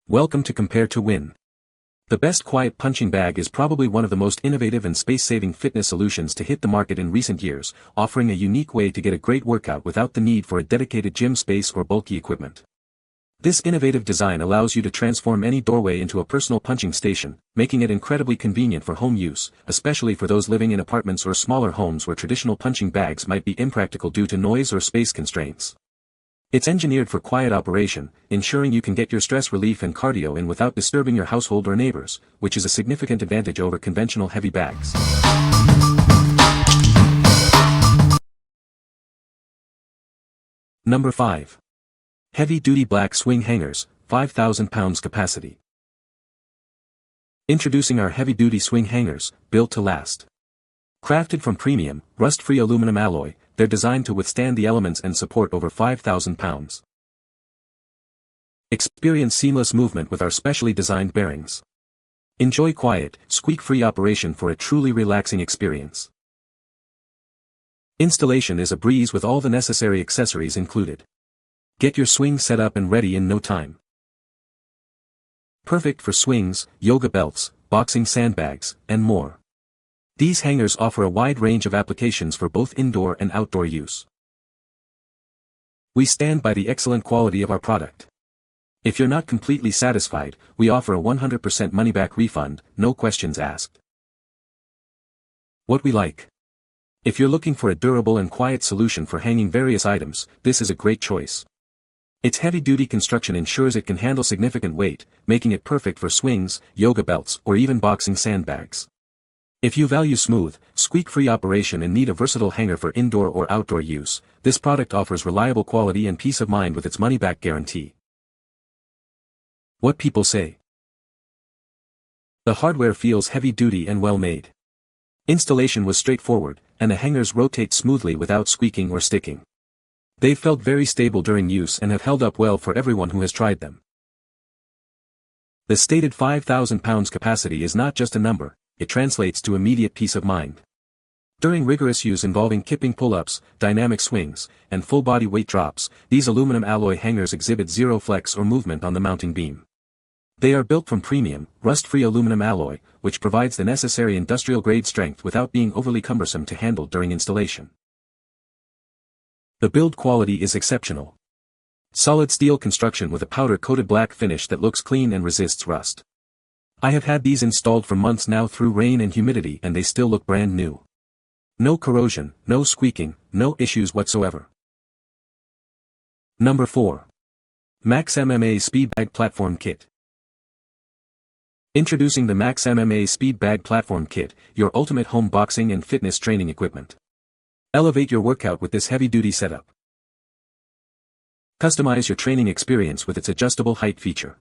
Welcome to Compare to Win. The best quiet punching bag is probably one of the most innovative and space-saving fitness solutions to hit the market in recent years, offering a unique way to get a great workout without the need for a dedicated gym space or bulky equipment. This innovative design allows you to transform any doorway into a personal punching station, making it incredibly convenient for home use, especially for those living in apartments or smaller homes where traditional punching bags might be impractical due to noise or space constraints. It's engineered for quiet operation, ensuring you can get your stress relief and cardio in without disturbing your household or neighbors, which is a significant advantage over conventional heavy bags. Number 5. Heavy-duty black swing hangers, 5,000 pounds capacity. Introducing our heavy-duty swing hangers, built to last. Crafted from premium, rust-free aluminum alloy, they're designed to withstand the elements and support over 5,000 pounds. Experience seamless movement with our specially designed bearings. Enjoy quiet, squeak-free operation for a truly relaxing experience. Installation is a breeze with all the necessary accessories included. Get your swing set up and ready in no time. Perfect for swings, yoga belts, boxing sandbags, and more. These hangers offer a wide range of applications for both indoor and outdoor use. We stand by the excellent quality of our product. If you're not completely satisfied, we offer a 100% money-back refund, no questions asked. What we like. If you're looking for a durable and quiet solution for hanging various items, this is a great choice. Its heavy-duty construction ensures it can handle significant weight, making it perfect for swings, yoga belts, or even boxing sandbags. If you value smooth, squeak-free operation and need a versatile hanger for indoor or outdoor use, this product offers reliable quality and peace of mind with its money-back guarantee. What people say. The hardware feels heavy-duty and well-made. Installation was straightforward, and the hangers rotate smoothly without squeaking or sticking. They've felt very stable during use and have held up well for everyone who has tried them. The stated 5,000 pounds capacity is not just a number. It translates to immediate peace of mind. During rigorous use involving kipping pull-ups, dynamic swings, and full-body weight drops, these aluminum alloy hangers exhibit zero flex or movement on the mounting beam. They are built from premium, rust-free aluminum alloy, which provides the necessary industrial-grade strength without being overly cumbersome to handle during installation. The build quality is exceptional. Solid steel construction with a powder-coated black finish that looks clean and resists rust. I have had these installed for months now through rain and humidity and they still look brand new. No corrosion, no squeaking, no issues whatsoever. Number 4. MaxxMMA Speed Bag Platform Kit. Introducing the MaxxMMA Speed Bag Platform Kit, your ultimate home boxing and fitness training equipment. Elevate your workout with this heavy-duty setup. Customize your training experience with its adjustable height feature.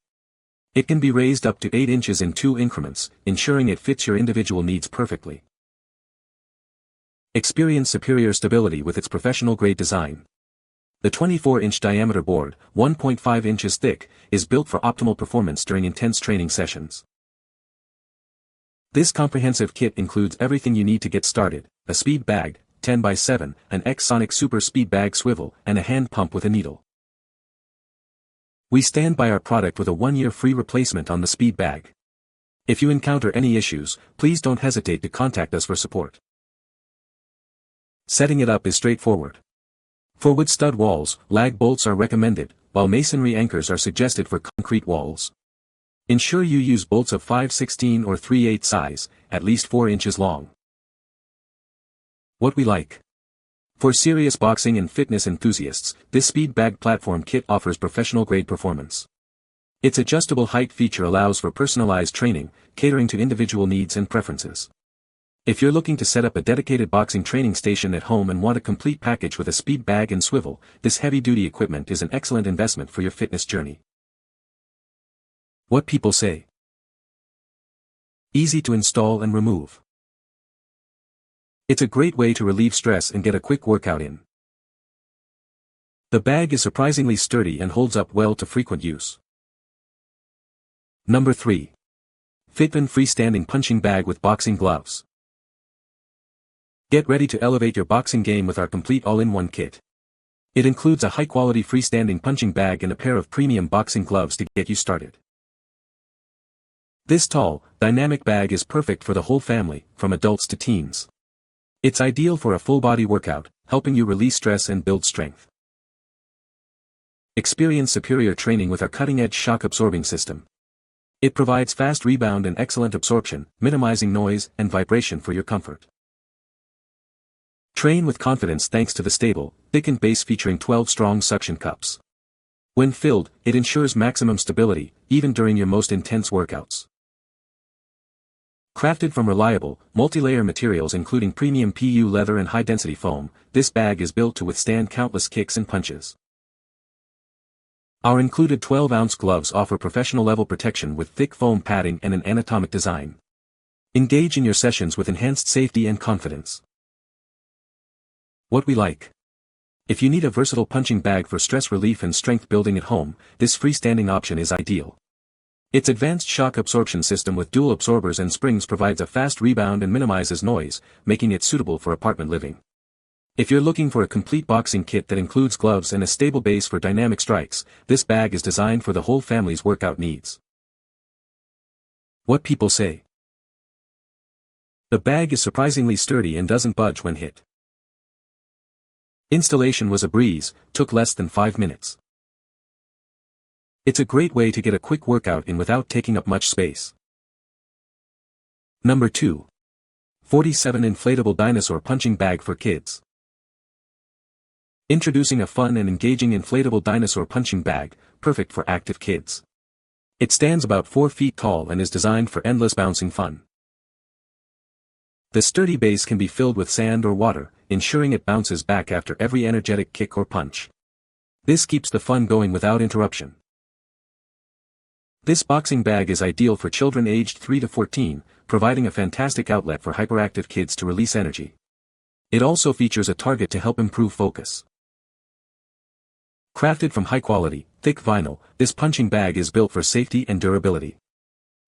It can be raised up to 8 inches in 2 increments, ensuring it fits your individual needs perfectly. Experience superior stability with its professional-grade design. The 24-inch diameter board, 1.5 inches thick, is built for optimal performance during intense training sessions. This comprehensive kit includes everything you need to get started: a speed bag, 10x7, an X-Sonic Super Speed Bag swivel, and a hand pump with a needle. We stand by our product with a 1-year free replacement on the speed bag. If you encounter any issues, please don't hesitate to contact us for support. Setting it up is straightforward. For wood stud walls, lag bolts are recommended, while masonry anchors are suggested for concrete walls. Ensure you use bolts of 5/16 or 3/8 size, at least 4 inches long. What we like. For serious boxing and fitness enthusiasts, this speed bag platform kit offers professional-grade performance. Its adjustable height feature allows for personalized training, catering to individual needs and preferences. If you're looking to set up a dedicated boxing training station at home and want a complete package with a speed bag and swivel, this heavy-duty equipment is an excellent investment for your fitness journey. What people say. Easy to install and remove. It's a great way to relieve stress and get a quick workout in. The bag is surprisingly sturdy and holds up well to frequent use. Number 3. FITVEN Freestanding Punching Bag with Boxing Gloves. Get ready to elevate your boxing game with our complete all-in-one kit. It includes a high-quality freestanding punching bag and a pair of premium boxing gloves to get you started. This tall, dynamic bag is perfect for the whole family, from adults to teens. It's ideal for a full-body workout, helping you release stress and build strength. Experience superior training with our cutting-edge shock-absorbing system. It provides fast rebound and excellent absorption, minimizing noise and vibration for your comfort. Train with confidence thanks to the stable, thickened base featuring 12 strong suction cups. When filled, it ensures maximum stability, even during your most intense workouts. Crafted from reliable, multi-layer materials including premium PU leather and high-density foam, this bag is built to withstand countless kicks and punches. Our included 12-ounce gloves offer professional-level protection with thick foam padding and an anatomic design. Engage in your sessions with enhanced safety and confidence. What we like. If you need a versatile punching bag for stress relief and strength building at home, this freestanding option is ideal. Its advanced shock absorption system with dual absorbers and springs provides a fast rebound and minimizes noise, making it suitable for apartment living. If you're looking for a complete boxing kit that includes gloves and a stable base for dynamic strikes, this bag is designed for the whole family's workout needs. What people say. The bag is surprisingly sturdy and doesn't budge when hit. Installation was a breeze, took less than 5 minutes. It's a great way to get a quick workout in without taking up much space. Number 2. 47 Inflatable Dinosaur Punching Bag for Kids. Introducing a fun and engaging inflatable dinosaur punching bag, perfect for active kids. It stands about 4 feet tall and is designed for endless bouncing fun. The sturdy base can be filled with sand or water, ensuring it bounces back after every energetic kick or punch. This keeps the fun going without interruption. This boxing bag is ideal for children aged 3 to 14, providing a fantastic outlet for hyperactive kids to release energy. It also features a target to help improve focus. Crafted from high-quality, thick vinyl, this punching bag is built for safety and durability.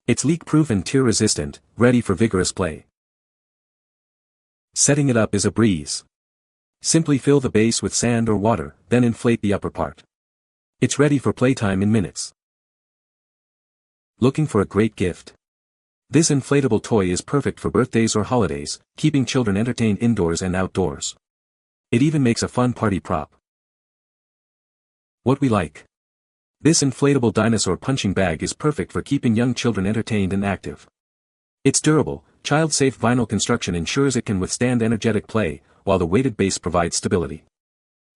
It's leak-proof and tear-resistant, ready for vigorous play. Setting it up is a breeze. Simply fill the base with sand or water, then inflate the upper part. It's ready for playtime in minutes. Looking for a great gift? This inflatable toy is perfect for birthdays or holidays, keeping children entertained indoors and outdoors. It even makes a fun party prop. What we like. This inflatable dinosaur punching bag is perfect for keeping young children entertained and active. Its durable, child-safe vinyl construction ensures it can withstand energetic play, while the weighted base provides stability.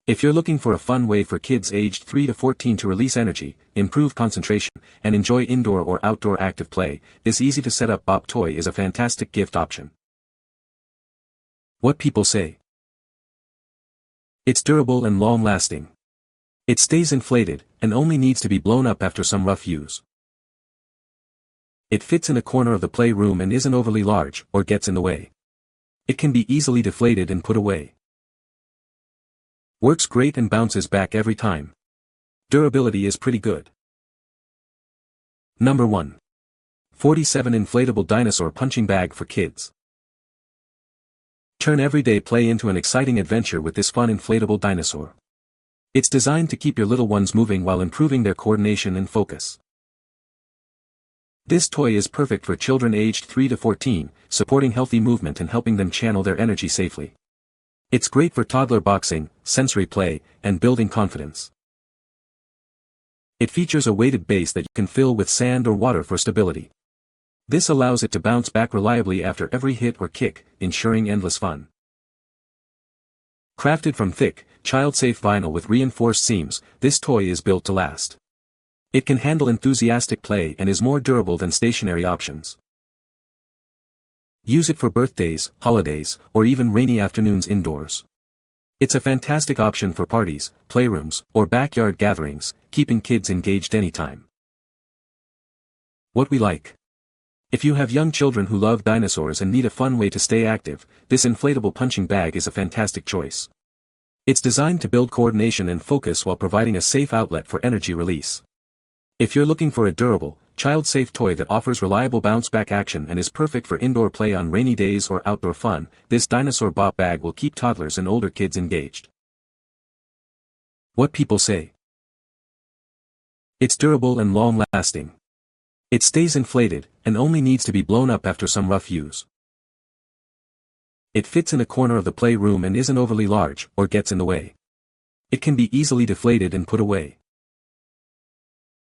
If you're looking for a fun way for kids aged 3 to 14 to release energy, improve concentration, and enjoy indoor or outdoor active play, this easy-to-set-up bop toy is a fantastic gift option. What people say. It's durable and long-lasting. It stays inflated, and only needs to be blown up after some rough use. It fits in a corner of the playroom and isn't overly large, or gets in the way. It can be easily deflated and put away. Works great and bounces back every time. Durability is pretty good. Number 1. 47 Inflatable Dinosaur Punching Bag for Kids. Turn everyday play into an exciting adventure with this fun inflatable dinosaur. It's designed to keep your little ones moving while improving their coordination and focus. This toy is perfect for children aged 3 to 14, supporting healthy movement and helping them channel their energy safely. It's great for toddler boxing, sensory play, and building confidence. It features a weighted base that you can fill with sand or water for stability. This allows it to bounce back reliably after every hit or kick, ensuring endless fun. Crafted from thick, child-safe vinyl with reinforced seams, this toy is built to last. It can handle enthusiastic play and is more durable than stationary options. Use it for birthdays, holidays, or even rainy afternoons indoors. It's a fantastic option for parties, playrooms, or backyard gatherings, keeping kids engaged anytime. What we like. If you have young children who love dinosaurs and need a fun way to stay active, this inflatable punching bag is a fantastic choice. It's designed to build coordination and focus while providing a safe outlet for energy release. If you're looking for a durable, child-safe toy that offers reliable bounce-back action and is perfect for indoor play on rainy days or outdoor fun, this dinosaur bop bag will keep toddlers and older kids engaged. What people say. It's durable and long-lasting. It stays inflated, and only needs to be blown up after some rough use. It fits in a corner of the playroom and isn't overly large, or gets in the way. It can be easily deflated and put away.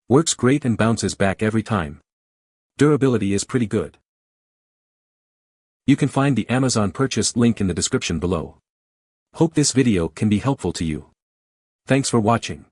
Works great and bounces back every time. Durability is pretty good. You can find the Amazon purchase link in the description below. Hope this video can be helpful to you. Thanks for watching.